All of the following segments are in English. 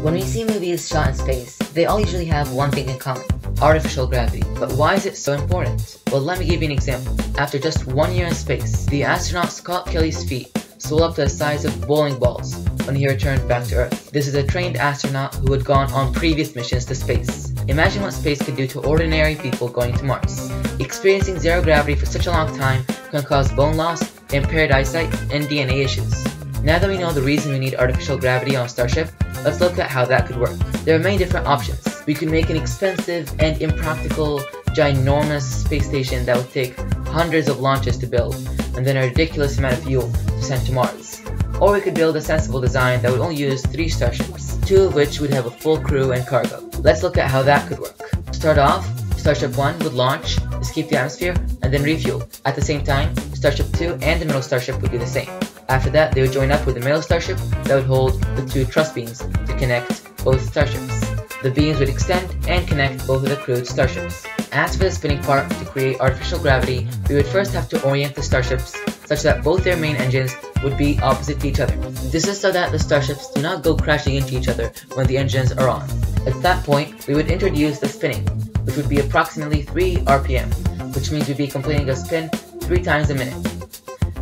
When we see movies shot in space, they all usually have one thing in common: artificial gravity. But why is it so important? Well, let me give you an example. After just 1 year in space, the astronaut Scott Kelly's feet swelled up to the size of bowling balls when he returned back to Earth. This is a trained astronaut who had gone on previous missions to space. Imagine what space could do to ordinary people going to Mars. Experiencing zero gravity for such a long time can cause bone loss, impaired eyesight, and DNA issues. Now that we know the reason we need artificial gravity on a starship, let's look at how that could work. There are many different options. We could make an expensive and impractical, ginormous space station that would take hundreds of launches to build, and then a ridiculous amount of fuel to send to Mars. Or we could build a sensible design that would only use 3 starships, 2 of which would have a full crew and cargo. Let's look at how that could work. To start off, Starship 1 would launch, escape the atmosphere, and then refuel. At the same time, Starship 2 and the middle starship would do the same. After that, they would join up with the middle starship that would hold the 2 truss beams to connect both starships. The beams would extend and connect both of the crewed starships. As for the spinning part, to create artificial gravity, we would first have to orient the starships such that both their main engines would be opposite to each other. This is so that the starships do not go crashing into each other when the engines are on. At that point, we would introduce the spinning, which would be approximately 3 RPM, which means we'd be completing a spin 3 times a minute.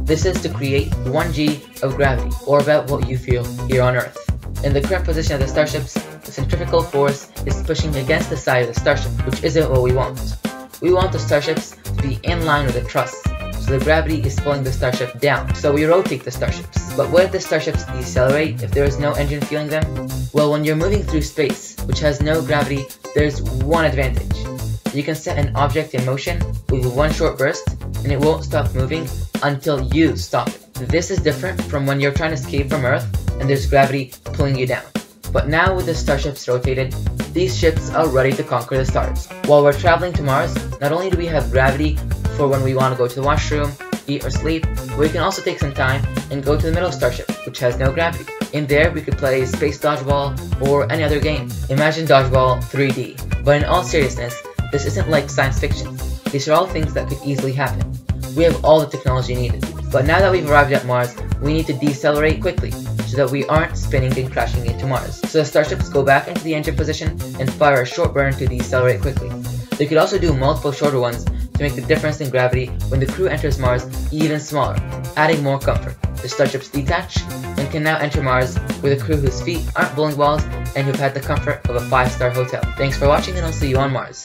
This is to create 1 G of gravity, or about what you feel here on Earth. In the current position of the starships, the centrifugal force is pushing against the side of the starship, which isn't what we want. We want the starships to be in line with the truss, so the gravity is pulling the starship down, so we rotate the starships. But what if the starships decelerate if there is no engine fueling them? Well, when you're moving through space, which has no gravity, there's one advantage. You can set an object in motion with 1 short burst, and it won't stop moving until you stop it. This is different from when you're trying to escape from Earth and there's gravity pulling you down. But now with the starships rotated, these ships are ready to conquer the stars. While we're traveling to Mars, not only do we have gravity for when we want to go to the washroom, eat or sleep, but we can also take some time and go to the middle starship, which has no gravity. In there, we could play space dodgeball or any other game. Imagine dodgeball 3D. But in all seriousness, this isn't like science fiction. These are all things that could easily happen. We have all the technology needed. But now that we've arrived at Mars, we need to decelerate quickly so that we aren't spinning and crashing into Mars. So the starships go back into the engine position and fire a short burn to decelerate quickly. They could also do multiple shorter ones to make the difference in gravity when the crew enters Mars even smaller, adding more comfort. The starships detach and can now enter Mars with a crew whose feet aren't bowling balls and who've had the comfort of a 5-star hotel. Thanks for watching, and I'll see you on Mars.